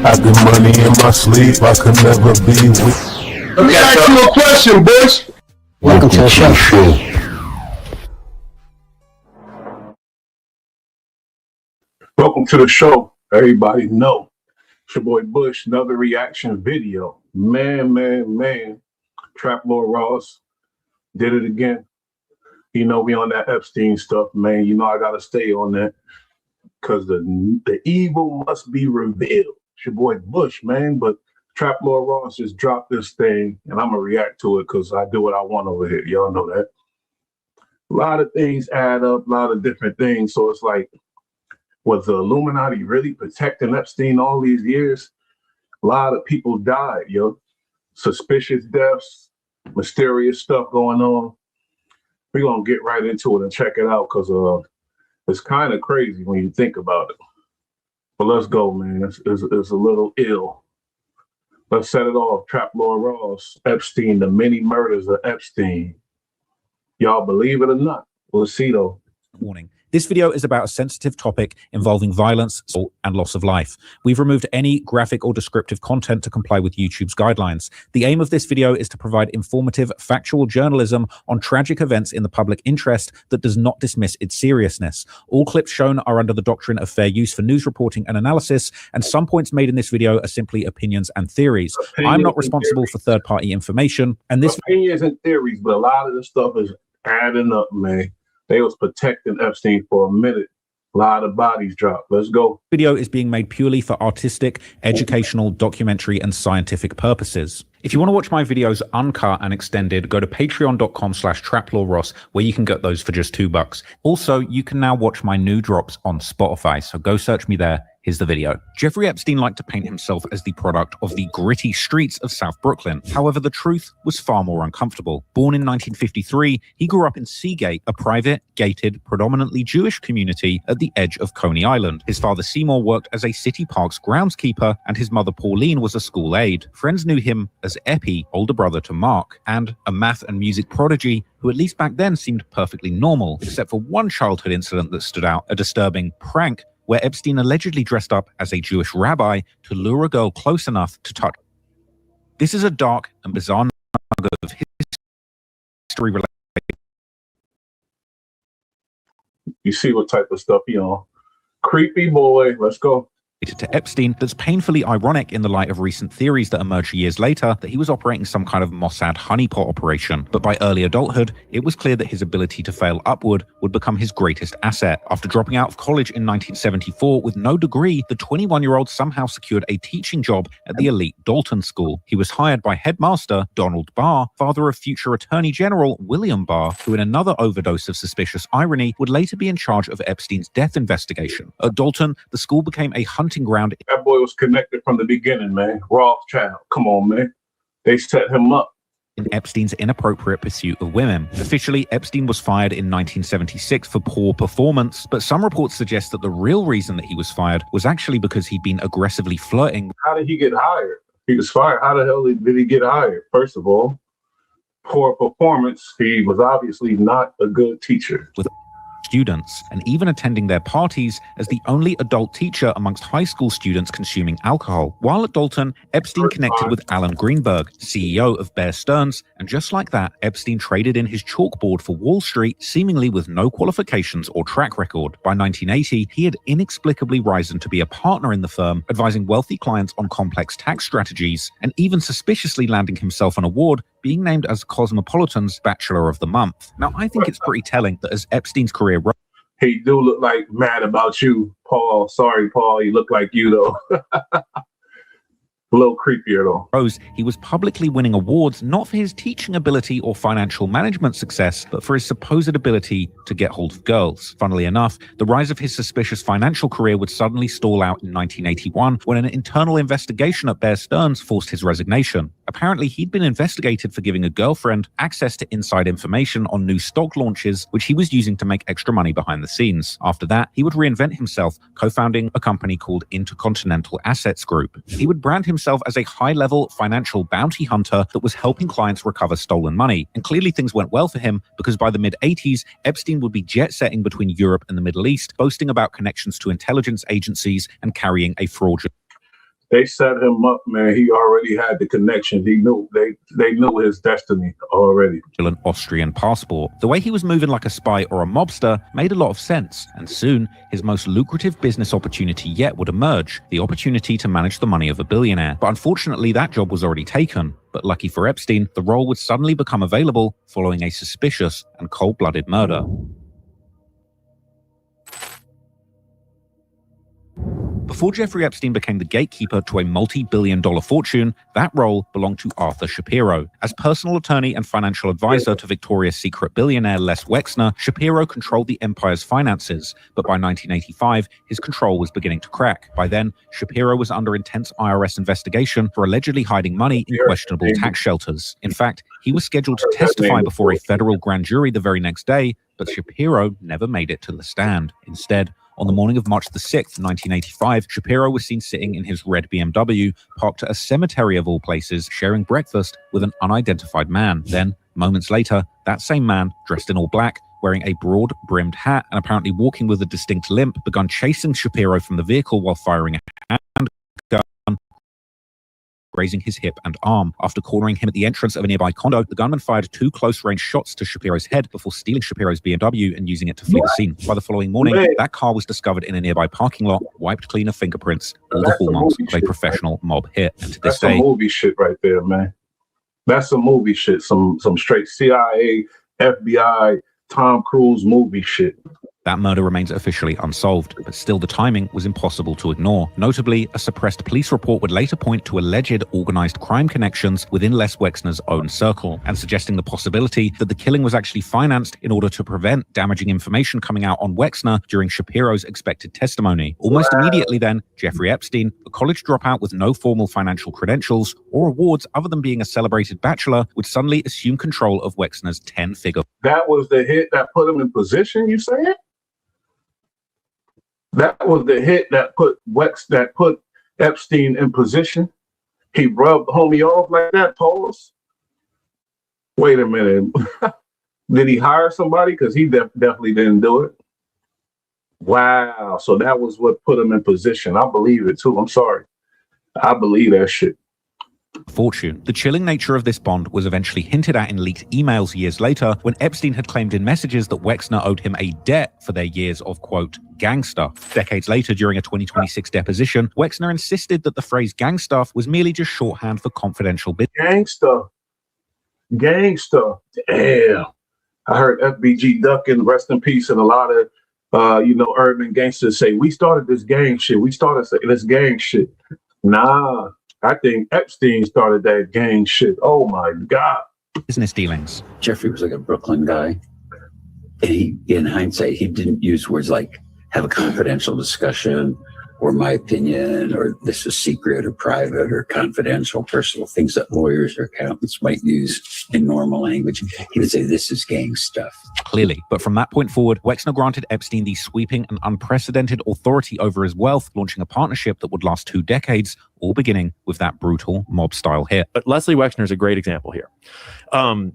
I get money in my sleep, I could never be weak. Let me ask you a question, Bush. Welcome to the show. Welcome to the show. Everybody know. It's your boy Bush, another reaction video. Man. Trap Lord Ross did it again. You know, we on that Epstein stuff, man. You know I gotta stay on that. Because the evil must be revealed. It's your boy Bush, man. But Trap Lord Ross just dropped this thing, and I'm going to react to it because I do what I want over here. Y'all know that. A lot of things add up, a lot of different things. So it's like, was the Illuminati really protecting Epstein all these years? A lot of people died, yo. Suspicious deaths, mysterious stuff going on. We're going to get right into it and check it out because it's kind of crazy when you think about it. But let's go, man. It's a little ill. Let's set it off. Trap Lord Ross, Epstein, the many murders of Epstein. Y'all believe it or not? We'll see, though. Warning. This video is about a sensitive topic involving violence, assault, and loss of life. We've removed any graphic or descriptive content to comply with YouTube's guidelines. The aim of this video is to provide informative, factual journalism on tragic events in the public interest that does not dismiss its seriousness. All clips shown are under the doctrine of fair use for news reporting and analysis, and some points made in this video are simply opinions and theories. I'm not responsible for third-party information, and this opinions and theories, but a lot of this stuff is adding up, man. They was protecting Epstein for a minute. A lot of bodies dropped. Let's go. Video is being made purely for artistic, educational, documentary, and scientific purposes. If you want to watch my videos uncut and extended, go to patreon.com/traplawross, where you can get those for just $2. Also, you can now watch my new drops on Spotify, so go search me there. Here's the video. Jeffrey Epstein liked to paint himself as the product of the gritty streets of South Brooklyn. However, the truth was far more uncomfortable. Born in 1953, he grew up in Seagate, a private, gated, predominantly Jewish community at the edge of Coney Island. His father Seymour worked as a city park's groundskeeper, and his mother Pauline was a school aide. Friends knew him as Epi, older brother to Mark, and a math and music prodigy who at least back then seemed perfectly normal, except for one childhood incident that stood out, a disturbing prank where Epstein allegedly dressed up as a Jewish rabbi to lure a girl close enough to touch. This is a dark and bizarre nugget of history related. You see what type of stuff, you know. Creepy boy, let's go. To Epstein that's painfully ironic in the light of recent theories that emerged years later that he was operating some kind of Mossad honeypot operation. But by early adulthood, it was clear that his ability to fail upward would become his greatest asset. After dropping out of college in 1974 with no degree, the 21-year-old somehow secured a teaching job at the elite Dalton School. He was hired by headmaster Donald Barr, father of future Attorney General William Barr, who in another overdose of suspicious irony would later be in charge of Epstein's death investigation. At Dalton, the school became a hunting ground. That boy was connected from the beginning, man. Rothschild. Come on, man. They set him up. In Epstein's inappropriate pursuit of women. Officially, Epstein was fired in 1976 for poor performance, but some reports suggest that the real reason that he was fired was actually because he'd been aggressively flirting. How did he get hired? He was fired. How the hell did he get hired? First of all, poor performance. He was obviously not a good teacher. With students, and even attending their parties as the only adult teacher amongst high school students consuming alcohol. While at Dalton, Epstein connected with Alan Greenberg, CEO of Bear Stearns, and just like that, Epstein traded in his chalkboard for Wall Street, seemingly with no qualifications or track record. By 1980, he had inexplicably risen to be a partner in the firm, advising wealthy clients on complex tax strategies, and even suspiciously landing himself an award, being named as Cosmopolitan's Bachelor of the Month. Now, I think it's pretty telling that as Epstein's career he do look like mad about you, Paul. Sorry, Paul, you look like you, though. A little creepier, though. Rose, he was publicly winning awards not for his teaching ability or financial management success, but for his supposed ability to get hold of girls. Funnily enough, the rise of his suspicious financial career would suddenly stall out in 1981 when an internal investigation at Bear Stearns forced his resignation. Apparently, he'd been investigated for giving a girlfriend access to inside information on new stock launches, which he was using to make extra money behind the scenes. After that, he would reinvent himself, co-founding a company called Intercontinental Assets Group. He would brand himself as a high-level financial bounty hunter that was helping clients recover stolen money. And clearly things went well for him, because by the mid-80s, Epstein would be jet-setting between Europe and the Middle East, boasting about connections to intelligence agencies and carrying a fraudulent... They set him up, man. He already had the connections. He knew they knew his destiny already. An Austrian passport. The way he was moving like a spy or a mobster made a lot of sense, and soon his most lucrative business opportunity yet would emerge, the opportunity to manage the money of a billionaire. But unfortunately, that job was already taken. But lucky for Epstein, the role would suddenly become available following a suspicious and cold-blooded murder. Before Jeffrey Epstein became the gatekeeper to a multi-billion-dollar fortune, that role belonged to Arthur Shapiro. As personal attorney and financial advisor to Victoria's Secret billionaire Les Wexner, Shapiro controlled the empire's finances, but by 1985, his control was beginning to crack. By then, Shapiro was under intense IRS investigation for allegedly hiding money in questionable tax shelters. In fact, he was scheduled to testify before a federal grand jury the very next day, but Shapiro never made it to the stand. Instead, on the morning of March the 6th, 1985, Shapiro was seen sitting in his red BMW, parked at a cemetery of all places, sharing breakfast with an unidentified man. Then, moments later, that same man, dressed in all black, wearing a broad-brimmed hat and apparently walking with a distinct limp, began chasing Shapiro from the vehicle while firing a handgun, grazing his hip and arm. After cornering him at the entrance of a nearby condo, the gunman fired 2 close-range shots to Shapiro's head before stealing Shapiro's BMW and using it to flee the scene. By the following morning, that car was discovered in a nearby parking lot, wiped clean of fingerprints, all the hallmarks of a professional mob hit. And to this day, that's some movie shit right there, man. That's some movie shit, some straight CIA, FBI, Tom Cruise movie shit. That murder remains officially unsolved, but still the timing was impossible to ignore. Notably, a suppressed police report would later point to alleged organized crime connections within Les Wexner's own circle, and suggesting the possibility that the killing was actually financed in order to prevent damaging information coming out on Wexner during Shapiro's expected testimony. Almost immediately then, Jeffrey Epstein, a college dropout with no formal financial credentials or awards other than being a celebrated bachelor, would suddenly assume control of Wexner's 10-figure. That was the hit that put him in position, you saying? That was the hit that put Epstein in position. He rubbed homie off like that, pause. Wait a minute. Did he hire somebody? Because he definitely didn't do it. Wow. So that was what put him in position. I believe it too. I'm sorry. I believe that shit. Fortune. The chilling nature of this bond was eventually hinted at in leaked emails years later when Epstein had claimed in messages that Wexner owed him a debt for their years of, quote, gang stuff. Decades later, during a 2026 deposition, Wexner insisted that the phrase gang stuff was merely just shorthand for confidential business. Gang stuff. Damn. I heard FBG Duckin, rest in peace, and a lot of urban gangsters say, we started this gang shit. We started this gang shit. Nah. I think Epstein started that gang shit. Oh my God. Business dealings. Jeffrey was like a Brooklyn guy. And he, in hindsight, he didn't use words like have a confidential discussion or my opinion or this is secret or private or confidential, personal things that lawyers or accountants might use in normal language. He would say this is gang stuff. Clearly. But from that point forward, Wexner granted Epstein the sweeping and unprecedented authority over his wealth, launching a partnership that would last 2 decades, all beginning with that brutal mob-style hit. But Leslie Wexner is a great example here.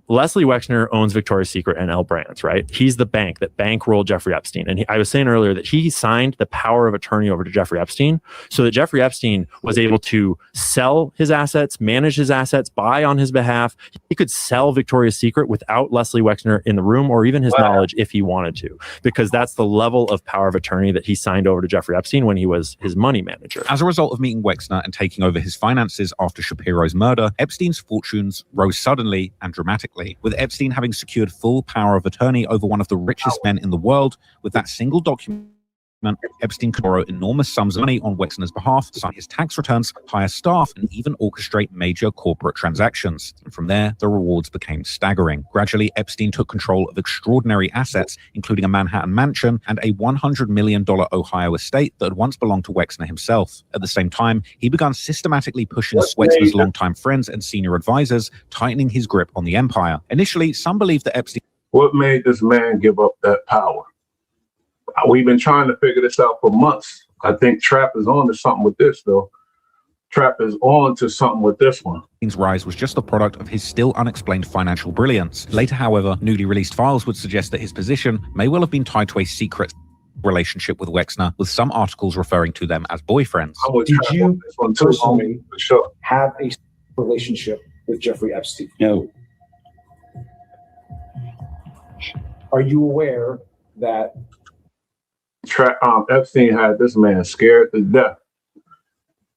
Leslie Wexner owns Victoria's Secret and L Brands, right? He's the bank that bankrolled Jeffrey Epstein. And I was saying earlier that he signed the power of attorney over to Jeffrey Epstein so that Jeffrey Epstein was able to sell his assets, manage his assets, buy on his behalf. He could sell Victoria's Secret without Leslie Wexner in the room or even his knowledge if he wanted to, because that's the level of power of attorney that he signed over to Jeffrey Epstein when he was his money manager. As a result of meeting Wexner and taking over his finances after Shapiro's murder, Epstein's fortunes rose suddenly and dramatically, with Epstein having secured full power of attorney over one of the richest men in the world. With that single document, Epstein could borrow enormous sums of money on Wexner's behalf, sign his tax returns, hire staff, and even orchestrate major corporate transactions. And from there, the rewards became staggering. Gradually, Epstein took control of extraordinary assets, including a Manhattan mansion and a $100 million Ohio estate that had once belonged to Wexner himself. At the same time, he began systematically pushing Wexner's longtime friends and senior advisors, tightening his grip on the empire. Initially, some believed that Epstein... What made this man give up that power? We've been trying to figure this out for months. I think Trap is on to something with this, though. Trap is on to something with this one. Epstein's rise was just the product of his still unexplained financial brilliance. Later, however, newly released files would suggest that his position may well have been tied to a secret relationship with Wexner, with some articles referring to them as boyfriends. Did you personally have a relationship with Jeffrey Epstein? No. Are you aware that Epstein had this man scared to death?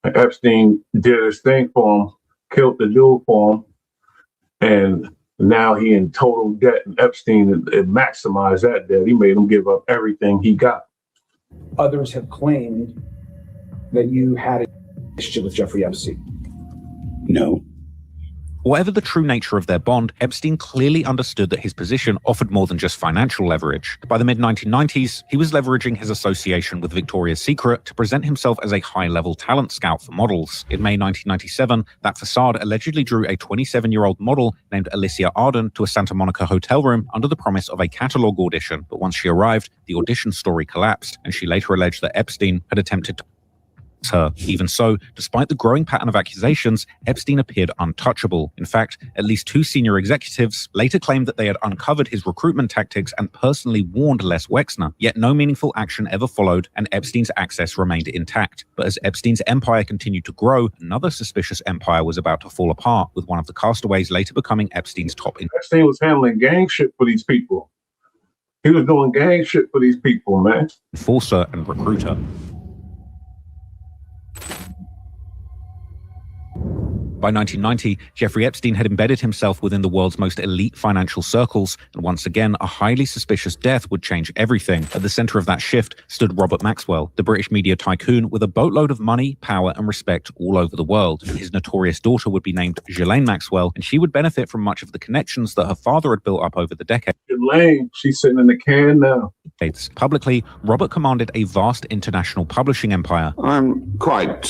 And Epstein did his thing for him, killed the dude for him, and now he in total debt. And Epstein it maximized that debt. He made him give up everything he got. others have claimed that you had a relationship with Jeffrey Epstein? No. Whatever the true nature of their bond, Epstein clearly understood that his position offered more than just financial leverage. By the mid-1990s, he was leveraging his association with Victoria's Secret to present himself as a high-level talent scout for models. In May 1997, that facade allegedly drew a 27-year-old model named Alicia Arden to a Santa Monica hotel room under the promise of a catalog audition. But once she arrived, the audition story collapsed, and she later alleged that Epstein had attempted to her. Even so, despite the growing pattern of accusations, Epstein appeared untouchable. In fact, at least two senior executives later claimed that they had uncovered his recruitment tactics and personally warned Les Wexner. Yet no meaningful action ever followed, and Epstein's access remained intact. But as Epstein's empire continued to grow, another suspicious empire was about to fall apart, with one of the castaways later becoming Epstein's top. Epstein was handling gang shit for these people. He was doing gang shit for these people, man. Enforcer and recruiter. By 1990, Jeffrey Epstein had embedded himself within the world's most elite financial circles, and once again, a highly suspicious death would change everything. At the center of that shift stood Robert Maxwell, the British media tycoon with a boatload of money, power, and respect all over the world. And his notorious daughter would be named Ghislaine Maxwell, and she would benefit from much of the connections that her father had built up over the decades. Ghislaine, she's sitting in the can now. Publicly, Robert commanded a vast international publishing empire. I'm quite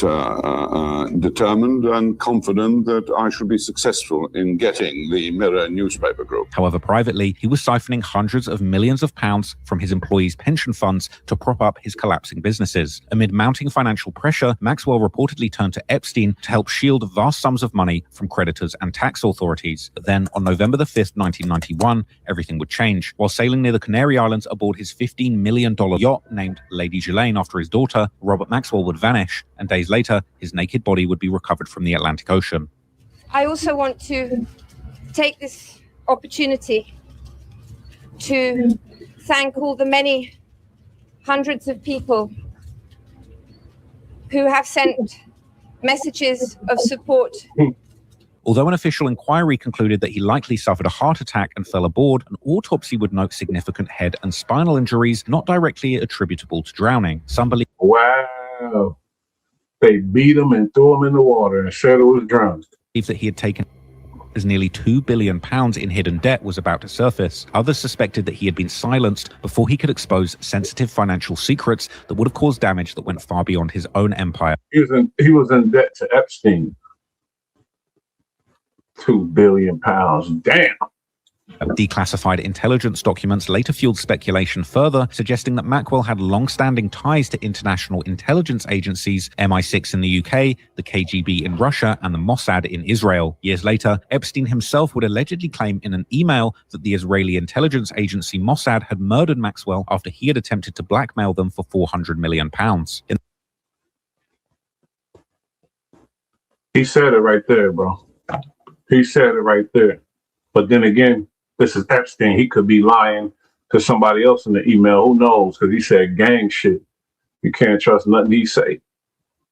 determined and confident that I should be successful in getting the Mirror newspaper group. However, privately, he was siphoning hundreds of millions of pounds from his employees' pension funds to prop up his collapsing businesses. Amid mounting financial pressure, Maxwell reportedly turned to Epstein to help shield vast sums of money from creditors and tax authorities. But then, on November the 5th, 1991, everything would change. While sailing near the Canary Islands aboard his $15 million yacht named Lady Ghislaine after his daughter, Robert Maxwell would vanish, and days later, his naked body would be recovered from the Atlantic Ocean. I also want to take this opportunity to thank all the many hundreds of people who have sent messages of support. Although an official inquiry concluded that he likely suffered a heart attack and fell aboard, an autopsy would note significant head and spinal injuries not directly attributable to drowning. Some believe, wow, they beat him and threw him in the water and said it was drowning. that he had taken as nearly £2 billion in hidden debt was about to surface. Others suspected that he had been silenced before he could expose sensitive financial secrets that would have caused damage that went far beyond his own empire. He was in debt to Epstein. £2 billion. Damn. Declassified intelligence documents later fueled speculation further, suggesting that Maxwell had long-standing ties to international intelligence agencies, MI6 in the UK, the KGB in Russia, and the Mossad in Israel. Years later, Epstein himself would allegedly claim in an email that the Israeli intelligence agency Mossad had murdered Maxwell after he had attempted to blackmail them for £400 million. He said it right there, bro. He said it right there. But then again, this is Epstein. He could be lying to somebody else in the email. Who knows? Because he said gang shit. You can't trust nothing he say.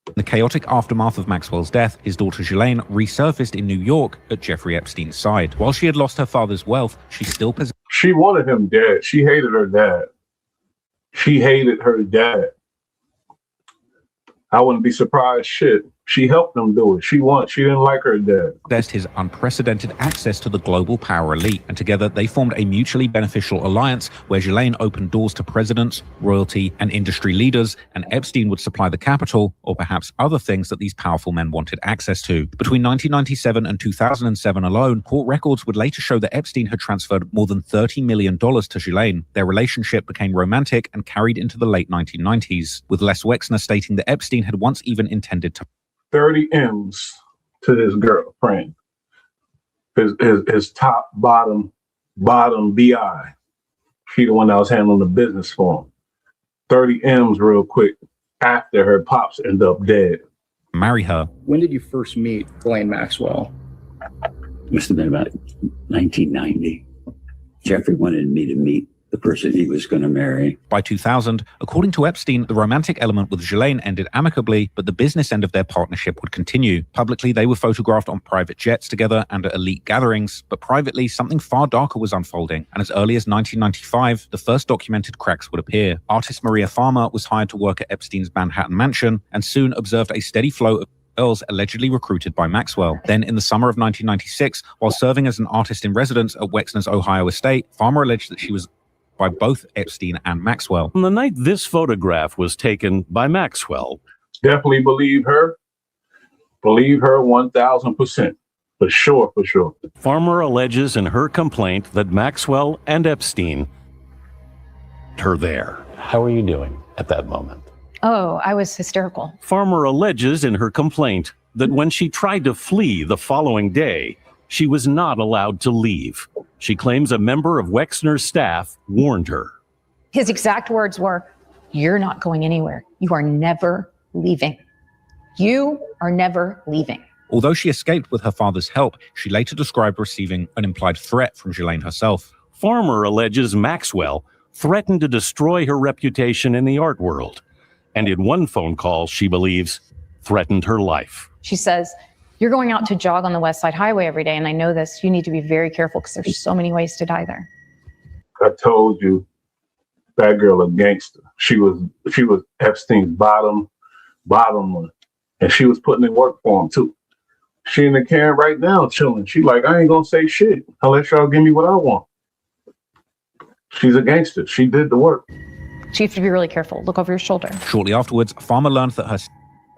In the chaotic aftermath of Maxwell's death, his daughter Ghislaine resurfaced in New York at Jeffrey Epstein's side. While she had lost her father's wealth, she still possessed. She wanted him dead. She hated her dad. She hated her dad. I wouldn't be surprised. Shit. She helped them do it. She didn't like her dad. Possessed his unprecedented access to the global power elite, and together they formed a mutually beneficial alliance where Ghislaine opened doors to presidents, royalty, and industry leaders, and Epstein would supply the capital, or perhaps other things that these powerful men wanted access to. Between 1997 and 2007 alone, court records would later show that Epstein had transferred more than $30 million to Ghislaine. Their relationship became romantic and carried into the late 1990s, with Les Wexner stating that Epstein had once even intended to 30 M's to his girlfriend. His top, bottom BI. She the one that was handling the business for him. 30 M's real quick after her pops end up dead. Marry her. When did you first meet Ghislaine Maxwell? Must have been about 1990. Jeffrey wanted me to meet the person he was going to marry. By 2000, according to Epstein, the romantic element with Ghislaine ended amicably, but the business end of their partnership would continue. Publicly, they were photographed on private jets together and at elite gatherings, but privately, something far darker was unfolding. And as early as 1995, the first documented cracks would appear. Artist Maria Farmer was hired to work at Epstein's Manhattan mansion and soon observed a steady flow of girls allegedly recruited by Maxwell. Then in the summer of 1996, while serving as an artist in residence at Wexner's Ohio estate, Farmer alleged that she was by both Epstein and Maxwell. On the night this photograph was taken by Maxwell. Definitely believe her. Believe her 1,000%. For sure, for sure. Farmer alleges in her complaint that Maxwell and Epstein her there. How were you doing at that moment? Oh, I was hysterical. Farmer alleges in her complaint that when she tried to flee the following day, she was not allowed to leave. She claims a member of Wexner's staff warned her. His exact words were, "You're not going anywhere. You are never leaving. You are never leaving." Although she escaped with her father's help, she later described receiving an implied threat from Ghislaine herself. Farmer alleges Maxwell threatened to destroy her reputation in the art world, and in one phone call, she believes, threatened her life. She says, "You're going out to jog on the West Side Highway every day, and I know this. You need to be very careful because there's so many ways to die there." I told you, that girl a gangster. She was Epstein's bottom one, and she was putting in work for him too. She in the can right now chilling. She like, I ain't gonna say shit unless y'all give me what I want. She's a gangster. She did the work. So you have to be really careful. Look over your shoulder. Shortly afterwards, Farmer learned that her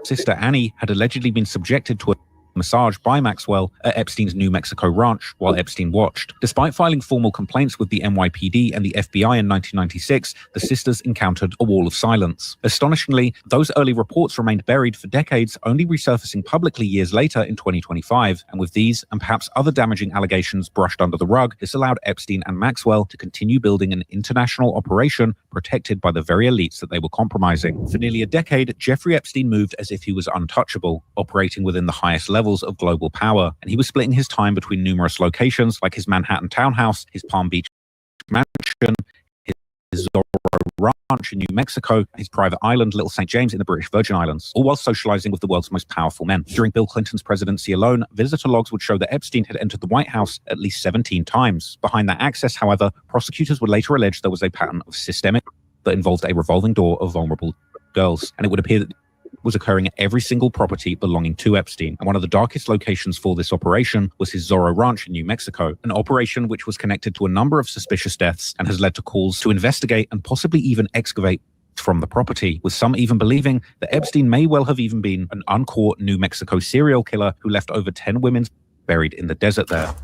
sister Annie had allegedly been subjected to a massage by Maxwell at Epstein's New Mexico ranch while Epstein watched. Despite filing formal complaints with the NYPD and the FBI in 1996, the sisters encountered a wall of silence. Astonishingly, those early reports remained buried for decades, only resurfacing publicly years later in 2025. And with these and perhaps other damaging allegations brushed under the rug, this allowed Epstein and Maxwell to continue building an international operation protected by the very elites that they were compromising. For nearly a decade, Jeffrey Epstein moved as if he was untouchable, operating within the highest levels of global power, and he was splitting his time between numerous locations like his Manhattan townhouse, his Palm Beach mansion, his Zorro Ranch in New Mexico, his private island, Little St. James in the British Virgin Islands, all while socializing with the world's most powerful men. During Bill Clinton's presidency alone, visitor logs would show that Epstein had entered the White House at least 17 times. Behind that access, however, prosecutors would later allege there was a pattern of systemic that involved a revolving door of vulnerable girls, and it would appear that was occurring at every single property belonging to Epstein. And one of the darkest locations for this operation was his Zorro Ranch in New Mexico, an operation which was connected to a number of suspicious deaths and has led to calls to investigate and possibly even excavate from the property, with some even believing that Epstein may well have even been an uncaught New Mexico serial killer who left over 10 women buried in the desert there.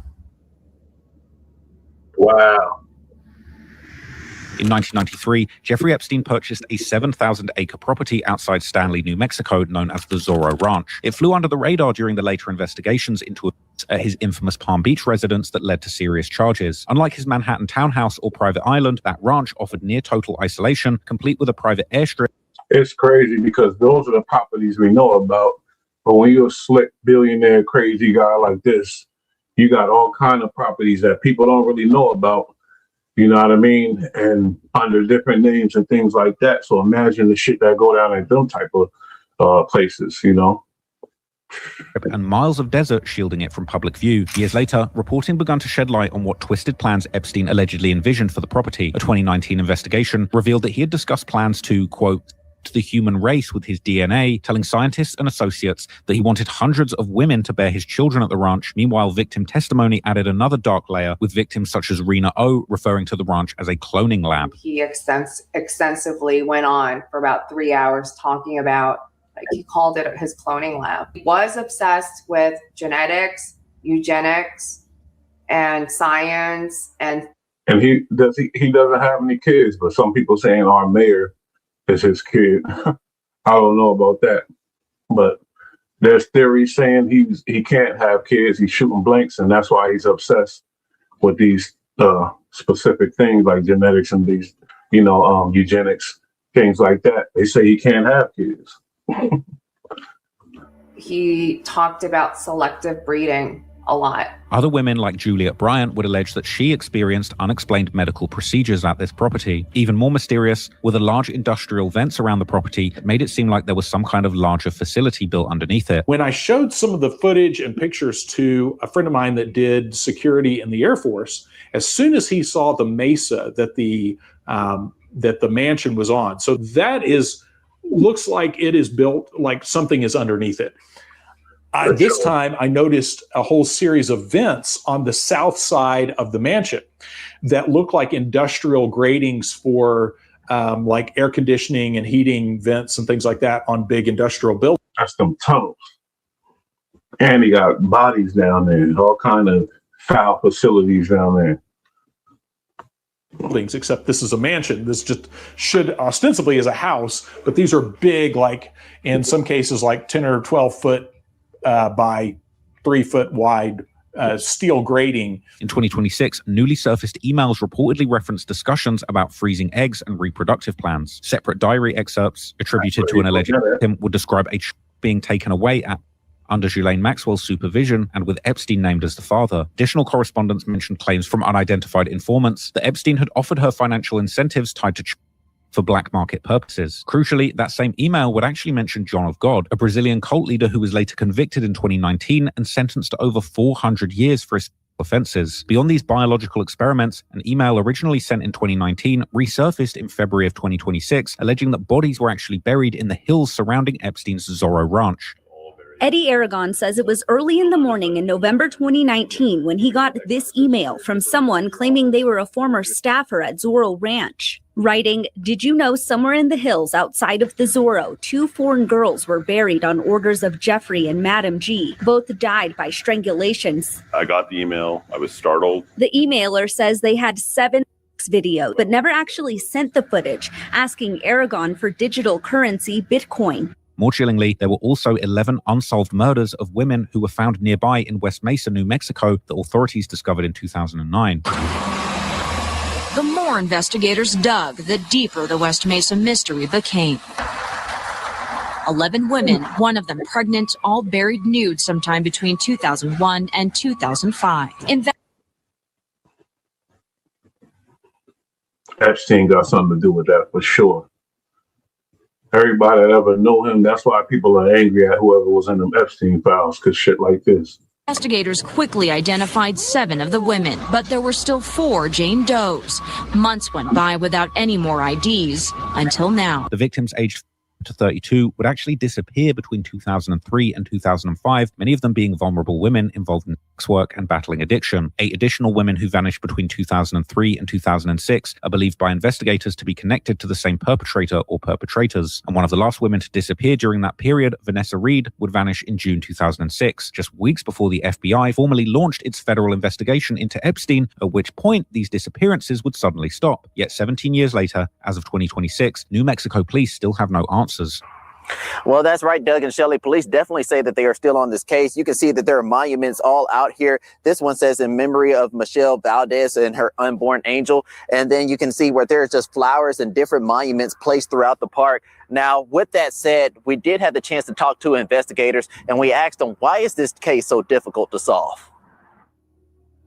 Wow. In 1993, Jeffrey Epstein purchased a 7,000-acre property outside Stanley, New Mexico, known as the Zorro Ranch. It flew under the radar during the later investigations into his infamous Palm Beach residence that led to serious charges. Unlike his Manhattan townhouse or private island, that ranch offered near-total isolation, complete with a private airstrip. It's crazy because those are the properties we know about. But when you're a slick billionaire, crazy guy like this, you got all kind of properties that people don't really know about. You know what I mean? And under different names and things like that. So imagine the shit that go down at them type of places, you know? And miles of desert shielding it from public view. Years later, reporting began to shed light on what twisted plans Epstein allegedly envisioned for the property. A 2019 investigation revealed that he had discussed plans to, quote, to the human race with his DNA, telling scientists and associates that he wanted hundreds of women to bear his children at the ranch. Meanwhile, victim testimony added another dark layer, with victims such as Rena O referring to the ranch as a cloning lab. He extensively went on for about 3 hours talking about, like, he called it his cloning lab. He was obsessed with genetics, eugenics, and science. And he doesn't have any kids, but some people saying our mayor is his kid. I don't know about that, but there's theories saying he can't have kids. He's shooting blanks, and that's why he's obsessed with these specific things like genetics and these, eugenics things like that. They say he can't have kids. He talked about selective breeding a lot. Other women like Juliet Bryant would allege that she experienced unexplained medical procedures at this property. Even more mysterious were the large industrial vents around the property that made it seem like there was some kind of larger facility built underneath it. When I showed some of the footage and pictures to a friend of mine that did security in the Air Force, as soon as he saw the mesa that the mansion was on, so that looks like it is built like something is underneath it. This time, I noticed a whole series of vents on the south side of the mansion that look like industrial gratings for like air conditioning and heating vents and things like that on big industrial buildings. That's them tunnels. And he got bodies down there, all kind of foul facilities down there. Buildings, except this is a mansion. This just should ostensibly is a house, but these are big, like in some cases, like 10 or 12 foot by 3 foot wide steel grating. In 2026, newly surfaced emails reportedly referenced discussions about freezing eggs and reproductive plans. Separate diary excerpts attributed to an alleged victim would describe a being taken away under Ghislaine Maxwell's supervision and with Epstein named as the father. Additional correspondence mentioned claims from unidentified informants that Epstein had offered her financial incentives tied to for black market purposes. Crucially, that same email would actually mention John of God, a Brazilian cult leader who was later convicted in 2019 and sentenced to over 400 years for his offenses. Beyond these biological experiments, an email originally sent in 2019 resurfaced in February of 2026, alleging that bodies were actually buried in the hills surrounding Epstein's Zorro Ranch. Eddie Aragon says it was early in the morning in November 2019 when he got this email from someone claiming they were a former staffer at Zorro Ranch. Writing, "Did you know somewhere in the hills outside of the Zorro, 2 foreign girls were buried on orders of Jeffrey and Madam G. Both died by strangulations." I got the email. I was startled. The emailer says they had 7 videos, but never actually sent the footage, asking Aragon for digital currency Bitcoin. More chillingly, there were also 11 unsolved murders of women who were found nearby in West Mesa, New Mexico, that authorities discovered in 2009. The more investigators dug, the deeper the West Mesa mystery became. 11 women, one of them pregnant, all buried nude sometime between 2001 and 2005. Epstein got something to do with that for sure. Everybody that ever knew him, that's why people are angry at whoever was in them Epstein files, because shit like this. Investigators quickly identified 7 of the women, but there were still 4 Jane Does. Months went by without any more IDs until now. The victims aged to 32 would actually disappear between 2003 and 2005, many of them being vulnerable women involved in sex work and battling addiction. 8 additional women who vanished between 2003 and 2006 are believed by investigators to be connected to the same perpetrator or perpetrators. And one of the last women to disappear during that period, Vanessa Reed, would vanish in June 2006, just weeks before the FBI formally launched its federal investigation into Epstein, at which point these disappearances would suddenly stop. Yet 17 years later, as of 2026, New Mexico police still have no answers. Well, that's right, Doug and Shelley. Police definitely say that they are still on this case. You can see that there are monuments all out here. This one says in memory of Michelle Valdez and her unborn angel. And then you can see where there's just flowers and different monuments placed throughout the park. Now, with that said, we did have the chance to talk to investigators, and we asked them, why is this case so difficult to solve?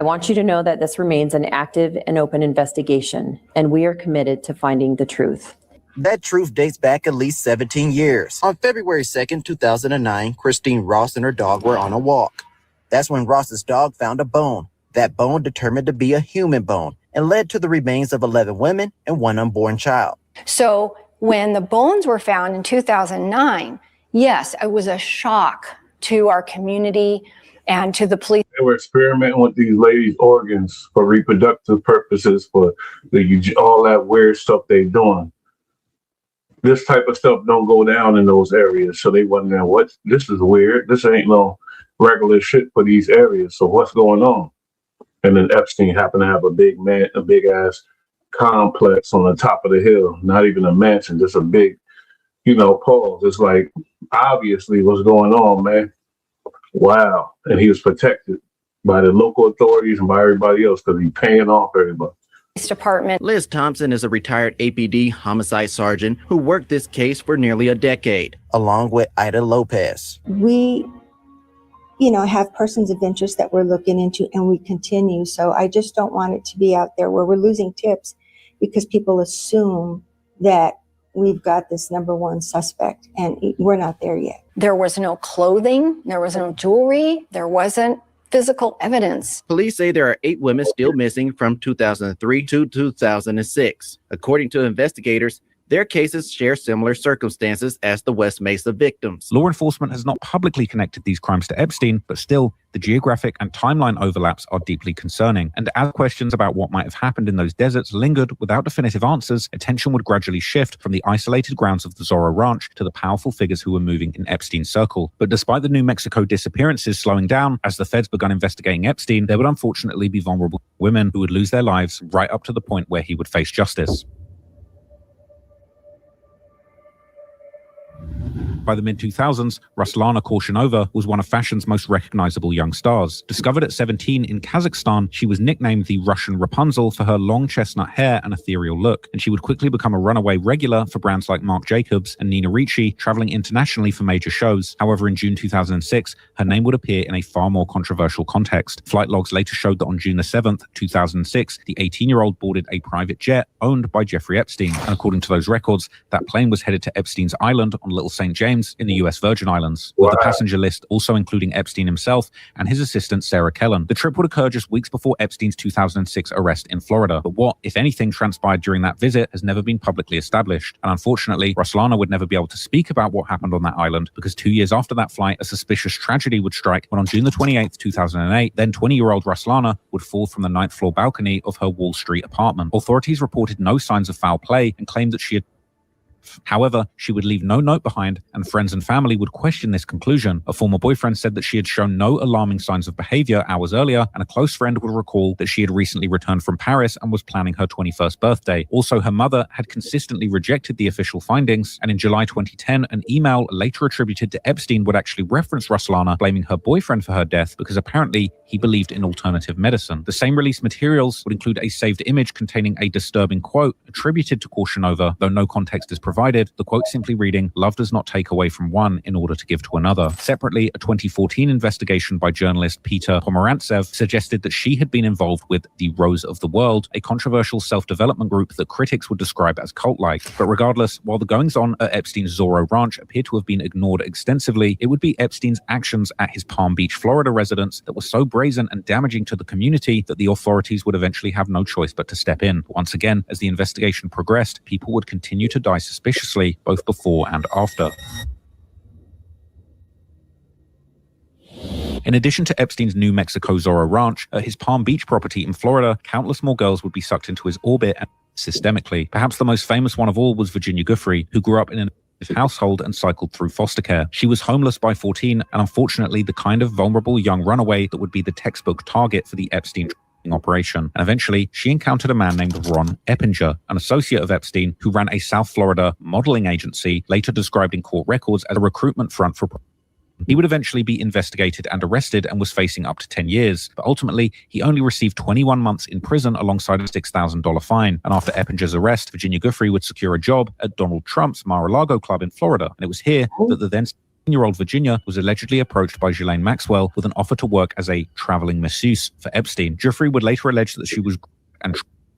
I want you to know that this remains an active and open investigation, and we are committed to finding the truth. That truth dates back at least 17 years. On February 2nd, 2009, Christine Ross and her dog were on a walk. That's when Ross's dog found a bone. That bone determined to be a human bone and led to the remains of 11 women and 1 unborn child. So when the bones were found in 2009, yes, it was a shock to our community and to the police. They were experimenting with these ladies' organs for reproductive purposes, for all that weird stuff they're doing. This type of stuff don't go down in those areas. So they wonder, this is weird. This ain't no regular shit for these areas. So what's going on? And then Epstein happened to have a big ass complex on the top of the hill, not even a mansion, just a big, pause. It's like, obviously what's going on, man. Wow. And he was protected by the local authorities and by everybody else because he's paying off everybody. Department. Liz Thompson is a retired APD homicide sergeant who worked this case for nearly a decade, along with Ida Lopez. We, have persons of interest that we're looking into, and we continue. So I just don't want it to be out there where we're losing tips because people assume that we've got this number one suspect, and we're not there yet. There was no clothing, there was no jewelry, there wasn't physical evidence. Police say there are 8 women still missing from 2003 to 2006. According to investigators, their cases share similar circumstances as the West Mesa victims. Law enforcement has not publicly connected these crimes to Epstein, but still, the geographic and timeline overlaps are deeply concerning. And as questions about what might have happened in those deserts lingered without definitive answers, attention would gradually shift from the isolated grounds of the Zorro Ranch to the powerful figures who were moving in Epstein's circle. But despite the New Mexico disappearances slowing down as the feds began investigating Epstein, there would unfortunately be vulnerable women who would lose their lives right up to the point where he would face justice. By the mid-2000s, Ruslana Korshenova was one of fashion's most recognizable young stars. Discovered at 17 in Kazakhstan, she was nicknamed the Russian Rapunzel for her long chestnut hair and ethereal look, and she would quickly become a runaway regular for brands like Marc Jacobs and Nina Ricci, traveling internationally for major shows. However, in June 2006, her name would appear in a far more controversial context. Flight logs later showed that on June the 7th, 2006, the 18-year-old boarded a private jet owned by Jeffrey Epstein. And according to those records, that plane was headed to Epstein's Island on Little St. James in the US Virgin Islands, with the passenger list also including Epstein himself and his assistant Sarah Kellen. The trip would occur just weeks before Epstein's 2006 arrest in Florida, but what, if anything, transpired during that visit has never been publicly established. And unfortunately, Ruslana would never be able to speak about what happened on that island because 2 years after that flight, a suspicious tragedy would strike when on June the 28th, 2008, then 20-year-old Ruslana would fall from the 9th floor balcony of her Wall Street apartment. Authorities reported no signs of foul play and claimed that she had However, she would leave no note behind, and friends and family would question this conclusion. A former boyfriend said that she had shown no alarming signs of behavior hours earlier, and a close friend would recall that she had recently returned from Paris and was planning her 21st birthday. Also, her mother had consistently rejected the official findings, and in July 2010, an email later attributed to Epstein would actually reference Ruslana, blaming her boyfriend for her death because apparently he believed in alternative medicine. The same released materials would include a saved image containing a disturbing quote attributed to Korshenova, though no context is provided, the quote simply reading, "Love does not take away from one in order to give to another." Separately, a 2014 investigation by journalist Peter Pomerantsev suggested that she had been involved with the Rose of the World, a controversial self-development group that critics would describe as cult-like. But regardless, while the goings-on at Epstein's Zorro Ranch appear to have been ignored extensively, it would be Epstein's actions at his Palm Beach, Florida residence that were so brazen and damaging to the community that the authorities would eventually have no choice but to step in. Once again, as the investigation progressed, people would continue to die suspiciously both before and after. In addition to Epstein's New Mexico Zorro Ranch, at his Palm Beach property in Florida, countless more girls would be sucked into his orbit and systemically. Perhaps the most famous one of all was Virginia Giuffre, who grew up in an household and cycled through foster care. She was homeless by 14 and unfortunately the kind of vulnerable young runaway that would be the textbook target for the Epstein operation. And eventually, she encountered a man named Ron Eppinger, an associate of Epstein who ran a South Florida modeling agency, later described in court records as a recruitment front for. He would eventually be investigated and arrested and was facing up to 10 years. But ultimately, he only received 21 months in prison alongside a $6,000 fine. And after Eppinger's arrest, Virginia Giuffre would secure a job at Donald Trump's Mar-a-Lago club in Florida. And it was here that the then 17-year-old Virginia was allegedly approached by Ghislaine Maxwell with an offer to work as a traveling masseuse for Epstein. Giuffre would later allege that she was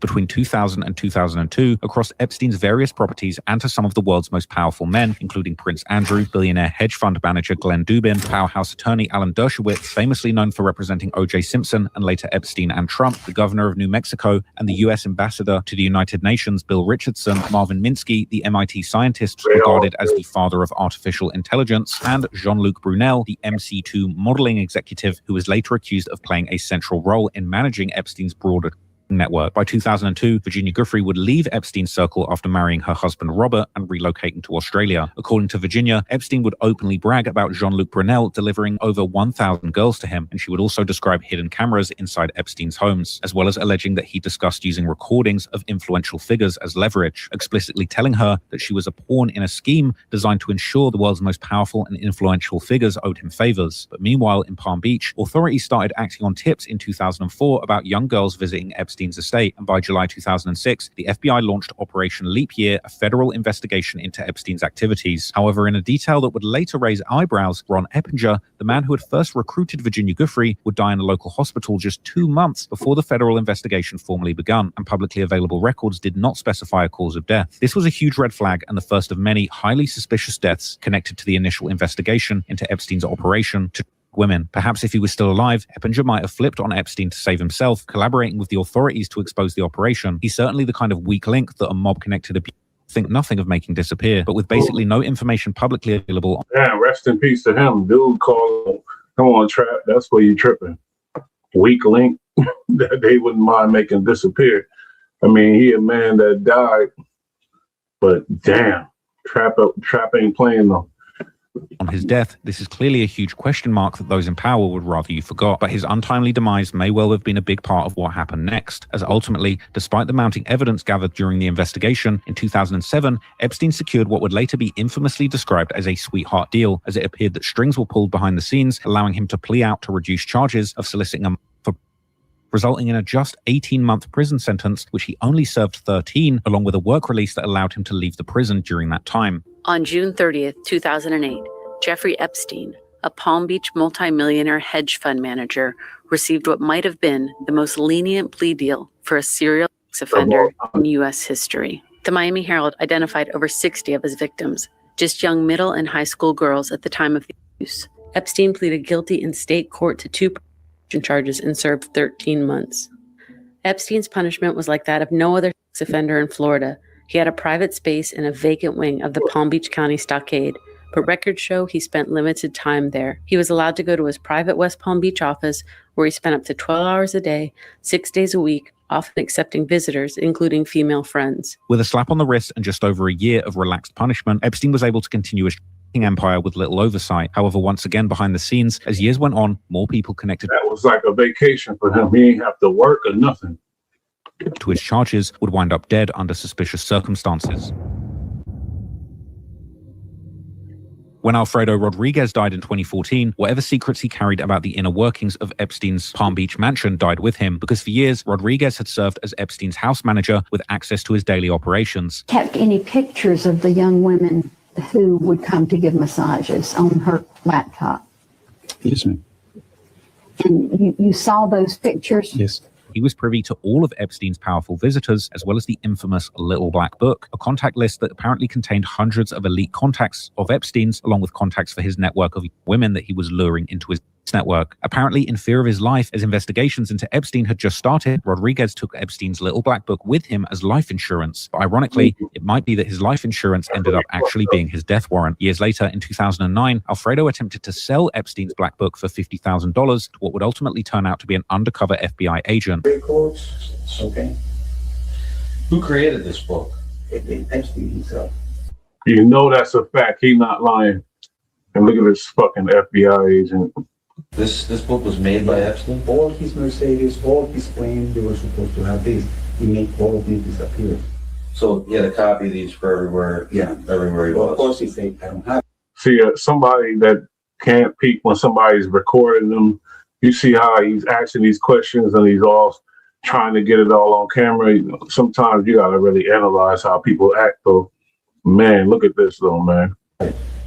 between 2000 and 2002 across Epstein's various properties and to some of the world's most powerful men, including Prince Andrew, billionaire hedge fund manager Glenn Dubin, powerhouse attorney Alan Dershowitz, famously known for representing O.J. Simpson and later Epstein and Trump, the governor of New Mexico, and the U.S. ambassador to the United Nations, Bill Richardson, Marvin Minsky, the MIT scientist regarded as the father of artificial intelligence, and Jean-Luc Brunel, the MC2 modeling executive who was later accused of playing a central role in managing Epstein's broader network. By 2002, Virginia Giuffre would leave Epstein's circle after marrying her husband Robert and relocating to Australia. According to Virginia, Epstein would openly brag about Jean-Luc Brunel delivering over 1,000 girls to him, and she would also describe hidden cameras inside Epstein's homes, as well as alleging that he discussed using recordings of influential figures as leverage, explicitly telling her that she was a pawn in a scheme designed to ensure the world's most powerful and influential figures owed him favors. But meanwhile, in Palm Beach, authorities started acting on tips in 2004 about young girls visiting Epstein Epstein's estate, and by July 2006, the FBI launched Operation Leap Year, a federal investigation into Epstein's activities. However, in a detail that would later raise eyebrows, Ron Eppinger, the man who had first recruited Virginia Giuffre, would die in a local hospital just 2 months before the federal investigation formally begun, and publicly available records did not specify a cause of death. This was a huge red flag and the first of many highly suspicious deaths connected to the initial investigation into Epstein's operation to women. Perhaps if he was still alive, Eppinger might have flipped on Epstein to save himself, collaborating with the authorities to expose the operation. He's certainly the kind of weak link that a mob-connected abuse think nothing of making disappear, but with basically no information publicly available. Yeah, rest in peace to him. Dude called, come on, Trap, that's where you tripping. Weak link that they wouldn't mind making disappear. I mean, he a man that died, but damn, Trap ain't playing though. On his death, this is clearly a huge question mark that those in power would rather you forgot, but his untimely demise may well have been a big part of what happened next, as ultimately, despite the mounting evidence gathered during the investigation, in 2007, Epstein secured what would later be infamously described as a sweetheart deal, as it appeared that strings were pulled behind the scenes, allowing him to plea out to reduce charges of soliciting a resulting in a just 18-month prison sentence, which he only served 13, along with a work release that allowed him to leave the prison during that time. On June 30th, 2008, Jeffrey Epstein, a Palm Beach multimillionaire hedge fund manager, received what might have been the most lenient plea deal for a serial sex offender in U.S. history. The Miami Herald identified over 60 of his victims, just young middle and high school girls at the time of the abuse. Epstein pleaded guilty in state court to 2 charges and served 13 months. Epstein's punishment was like that of no other sex offender in Florida. He had a private space in a vacant wing of the Palm Beach County stockade, but records show he spent limited time there. He was allowed to go to his private West Palm Beach office, where he spent up to 12 hours a day, 6 days a week, often accepting visitors, including female friends. With a slap on the wrist and just over a year of relaxed punishment, Epstein was able to continue his empire with little oversight. However, once again behind the scenes, as years went on, more people connected. That was like a vacation for him. He ain't have to work or nothing. To his charges would wind up dead under suspicious circumstances. When Alfredo Rodriguez died in 2014, whatever secrets he carried about the inner workings of Epstein's Palm Beach mansion died with him, because for years, Rodriguez had served as Epstein's house manager with access to his daily operations. Kept any pictures of the young women who would come to give massages on her laptop. Yes, ma'am. And you saw those pictures? Yes. He was privy to all of Epstein's powerful visitors, as well as the infamous Little Black Book, a contact list that apparently contained hundreds of elite contacts of Epstein's, along with contacts for his network of women that he was luring into his network. Apparently, in fear of his life, as investigations into Epstein had just started, Rodriguez took Epstein's Little Black Book with him as life insurance. But ironically, it might be that his life insurance ended up actually being his death warrant. Years later, in 2009, Alfredo attempted to sell Epstein's Black Book for $50,000 to what would ultimately turn out to be an undercover FBI agent. Okay. Who created this book? Epstein himself. You know that's a fact. He not lying. And look at this fucking FBI agent. This book was made by Epstein? All his Mercedes, all his planes, they were supposed to have this. He made all of these disappear. So he had a copy of these for everywhere. Yeah. Everywhere he Well, was. of course he said, I don't have it. See, somebody that can't peek when somebody's recording them, you see how he's asking these questions and he's all trying to get it all on camera. You know, sometimes you got to really analyze how people act, though. Man, look at this, though, man.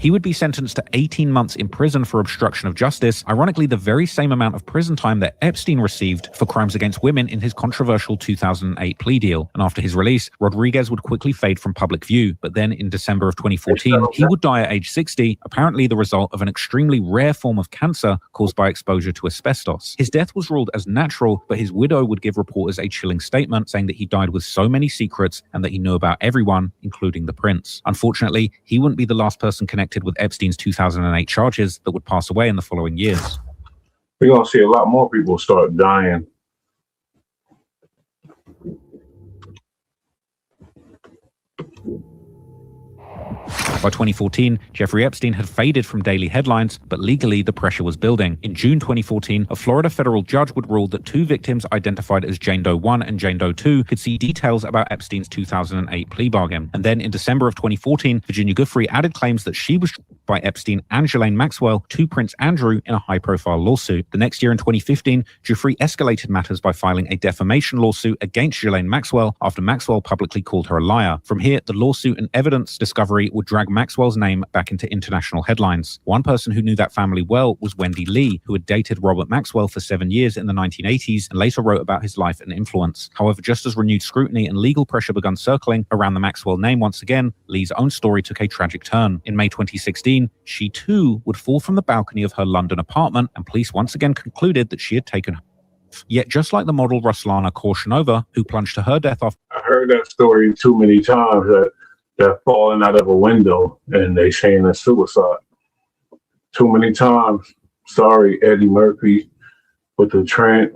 He would be sentenced to 18 months in prison for obstruction of justice, ironically the very same amount of prison time that Epstein received for crimes against women in his controversial 2008 plea deal. And after his release, Rodriguez would quickly fade from public view. But then in December of 2014, he would die at age 60, apparently the result of an extremely rare form of cancer caused by exposure to asbestos. His death was ruled as natural, but his widow would give reporters a chilling statement saying that he died with so many secrets and that he knew about everyone, including the prince. Unfortunately, he wouldn't be the last person connected with Epstein's 2008 charges that would pass away in the following years. We're going to see a lot more people start dying. By 2014, Jeffrey Epstein had faded from daily headlines, but legally the pressure was building. In June 2014, a Florida federal judge would rule that 2 victims identified as Jane Doe 1 and Jane Doe 2 could see details about Epstein's 2008 plea bargain. And then in December of 2014, Virginia Giuffre added claims that she was by Epstein and Ghislaine Maxwell to Prince Andrew in a high-profile lawsuit. The next year in 2015, Giuffre escalated matters by filing a defamation lawsuit against Ghislaine Maxwell after Maxwell publicly called her a liar. From here, the lawsuit and evidence discovery would drag Maxwell's name back into international headlines. One person who knew that family well was Wendy Lee, who had dated Robert Maxwell for 7 years in the 1980s and later wrote about his life and influence. However, just as renewed scrutiny and legal pressure began circling around the Maxwell name once again, Lee's own story took a tragic turn. In May 2016, she too would fall from the balcony of her London apartment, and police once again concluded that she had taken her life. Yet just like the model Ruslana Korshenova, who plunged to her death off. I heard that story too many times, that they're falling out of a window and they saying it's suicide. Too many times. Sorry, Eddie Murphy with the train,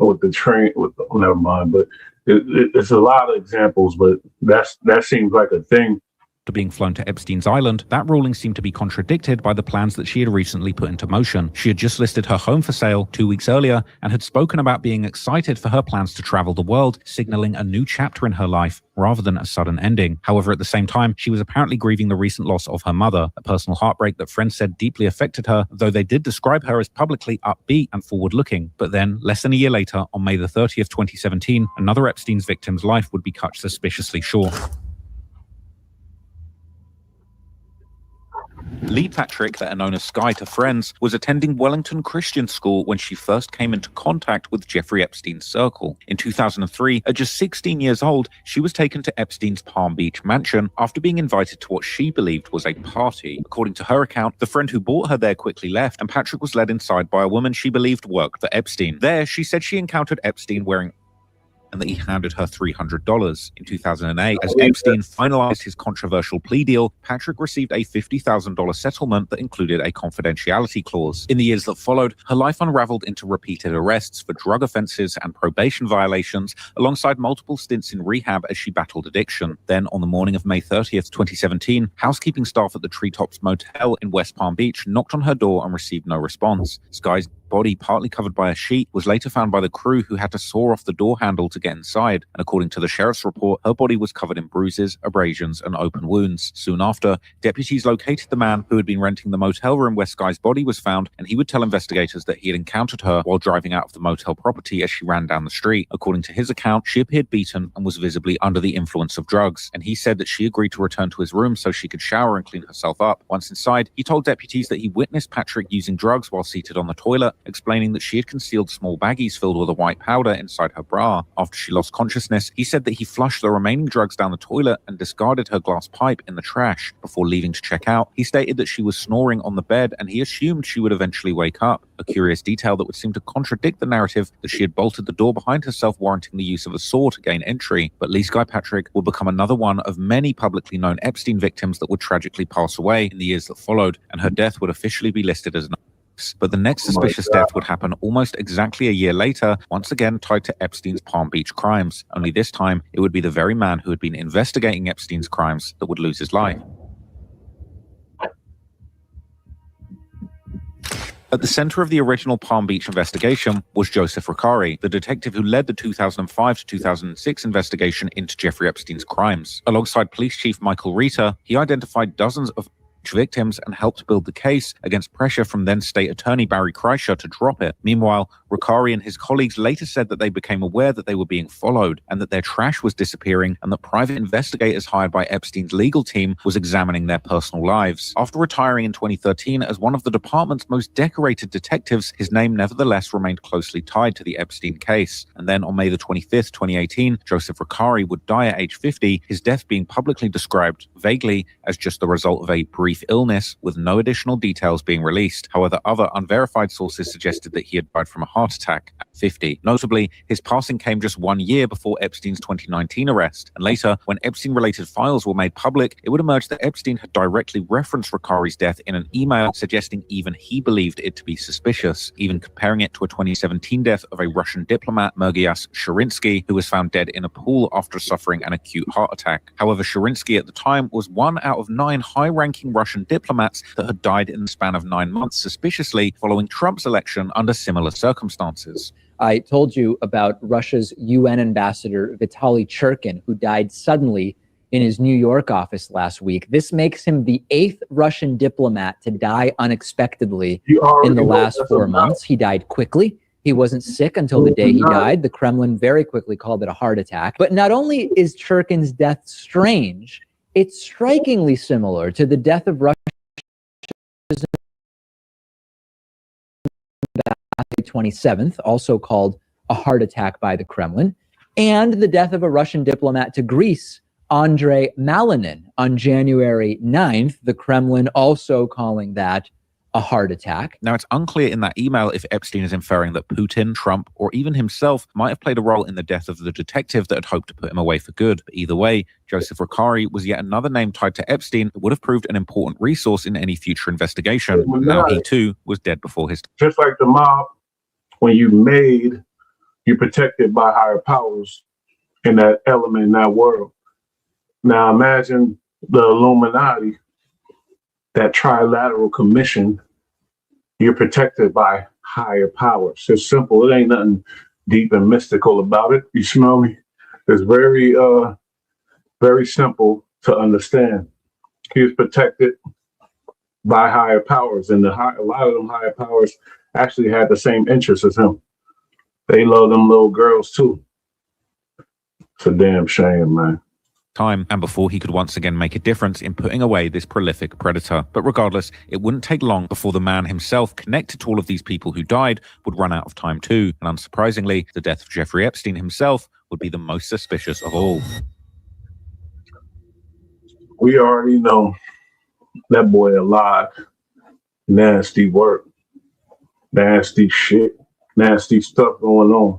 never mind, but it's a lot of examples, but that seems like a thing. To being flown to Epstein's Island, that ruling seemed to be contradicted by the plans that she had recently put into motion. She had just listed her home for sale 2 weeks earlier and had spoken about being excited for her plans to travel the world, signaling a new chapter in her life rather than a sudden ending. However, at the same time, she was apparently grieving the recent loss of her mother, a personal heartbreak that friends said deeply affected her, though they did describe her as publicly upbeat and forward-looking. But then, less than a year later, on May the 30th, 2017, another Epstein's victim's life would be cut suspiciously short. Lee Patrick, better known as Sky to friends, was attending Wellington Christian School when she first came into contact with Jeffrey Epstein's circle. In 2003, at just 16 years old, she was taken to Epstein's Palm Beach mansion after being invited to what she believed was a party. According to her account, the friend who brought her there quickly left, and Patrick was led inside by a woman she believed worked for Epstein. There, she said she encountered Epstein wearing and that he handed her $300. In 2008, as Epstein finalized his controversial plea deal, Patrick received a $50,000 settlement that included a confidentiality clause. In the years that followed, her life unraveled into repeated arrests for drug offenses and probation violations, alongside multiple stints in rehab as she battled addiction. Then, on the morning of May 30th, 2017, housekeeping staff at the Treetops Motel in West Palm Beach knocked on her door and received no response. Sky's body, partly covered by a sheet, was later found by the crew, who had to saw off the door handle to get inside. And according to the sheriff's report, her body was covered in bruises, abrasions, and open wounds. Soon after, deputies located the man who had been renting the motel room where Sky's body was found, and he would tell investigators that he had encountered her while driving out of the motel property as she ran down the street. According to his account, she appeared beaten and was visibly under the influence of drugs, and he said that she agreed to return to his room so she could shower and clean herself up. Once inside, he told deputies that he witnessed Patrick using drugs while seated on the toilet, explaining that she had concealed small baggies filled with a white powder inside her bra. After she lost consciousness, he said that he flushed the remaining drugs down the toilet and discarded her glass pipe in the trash. Before leaving to check out, he stated that she was snoring on the bed and he assumed she would eventually wake up, a curious detail that would seem to contradict the narrative that she had bolted the door behind herself, warranting the use of a saw to gain entry. But Lee Sky Patrick would become another one of many publicly known Epstein victims that would tragically pass away in the years that followed, and her death would officially be listed as an. But the next suspicious death would happen almost exactly a year later, once again tied to Epstein's Palm Beach crimes. Only this time, it would be the very man who had been investigating Epstein's crimes that would lose his life. At the center of the original Palm Beach investigation was Joseph Ricari, the detective who led the 2005 to 2006 investigation into Jeffrey Epstein's crimes. Alongside Police Chief Michael Rita, he identified dozens of victims and helped build the case against pressure from then State Attorney Barry Kreischer to drop it. Meanwhile, Ricari and his colleagues later said that they became aware that they were being followed and that their trash was disappearing, and that private investigators hired by Epstein's legal team was examining their personal lives. After retiring in 2013 as one of the department's most decorated detectives, his name nevertheless remained closely tied to the Epstein case. And then on May the 25th, 2018, Joseph Ricari would die at age 50, his death being publicly described vaguely as just the result of a brief illness, with no additional details being released. However, other unverified sources suggested that he had died from a heart attack at 50. Notably, his passing came just 1 year before Epstein's 2019 arrest, and later, when Epstein-related files were made public, it would emerge that Epstein had directly referenced Ricari's death in an email, suggesting even he believed it to be suspicious, even comparing it to a 2017 death of a Russian diplomat, Mergias Shurinsky, who was found dead in a pool after suffering an acute heart attack. However, Shurinsky at the time was one out of 9 high-ranking Russian diplomats that had died in the span of 9 months suspiciously following Trump's election under similar circumstances. I told you about Russia's UN ambassador Vitaly Churkin, who died suddenly in his New York office last week. This makes him the 8th Russian diplomat to die unexpectedly in the last 4 months. He died quickly. He wasn't sick until the day he died. The Kremlin very quickly called it a heart attack. But not only is Churkin's death strange, it's strikingly similar to the death of Russia's 27th, also called a heart attack by the Kremlin, and the death of a Russian diplomat to Greece, Andrei Malinin, on January 9th, the Kremlin also calling that a heart attack. Now, it's unclear in that email if Epstein is inferring that Putin, Trump, or even himself might have played a role in the death of the detective that had hoped to put him away for good. But either way, Joseph Recarey was yet another name tied to Epstein that would have proved an important resource in any future investigation. Now he too was dead before his time. Just like the mob, when you're protected by higher powers in that element, in that world. Now imagine the Illuminati, that trilateral commission, you're protected by higher powers. It's simple. It ain't nothing deep and mystical about it. You smell me? It's very, very simple to understand. He's protected by higher powers, and a lot of them higher powers actually had the same interests as him. They love them little girls too. It's a damn shame, man. Time and before he could once again make a difference in putting away this prolific predator. But regardless, it wouldn't take long before the man himself connected to all of these people who died would run out of time too. And unsurprisingly, the death of Jeffrey Epstein himself would be the most suspicious of all. We already know that boy alive. Nasty work. Nasty shit. Nasty stuff going on.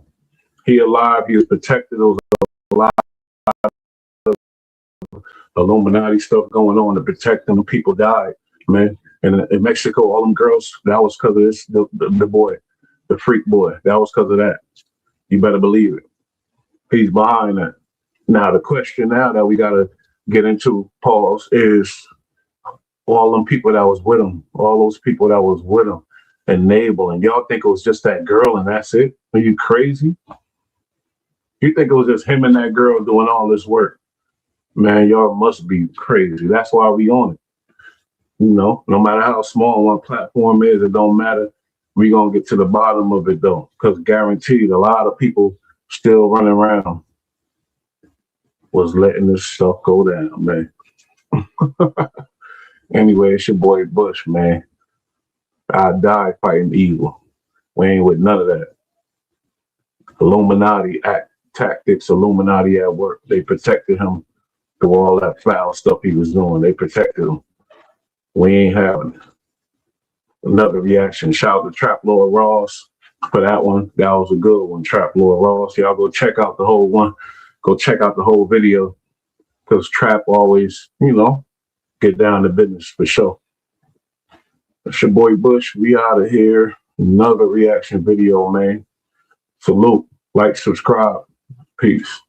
He alive. He was protected. There was a lot of Illuminati stuff going on to protect them. People died, man. And in Mexico, all them girls, that was because of this, the boy, the freak boy. That was because of that. You better believe it. He's behind that. Now, the question now that we got to get into, pause, is all them people that was with him, all those people that was with him, enabling. Y'all think it was just that girl and that's it? Are you crazy? You think it was just him and that girl doing all this work? Man, y'all must be crazy. That's why we on it. You know, no matter how small one platform is, it don't matter. We gonna get to the bottom of it though, because guaranteed a lot of people still running around was letting this stuff go down, man. Anyway, it's your boy Bush, man. I die fighting evil. We ain't with none of that. Illuminati tactics, Illuminati at work. They protected him through all that foul stuff he was doing. They protected him. We ain't having it. Another reaction. Shout out to Trap Lord Ross for that one. That was a good one, Trap Lord Ross. Y'all go check out the whole one. Go check out the whole video, because Trap always, you know, get down to business for sure. It's your boy Bush. We out of here. Another reaction video, man. Salute. Like, subscribe. Peace.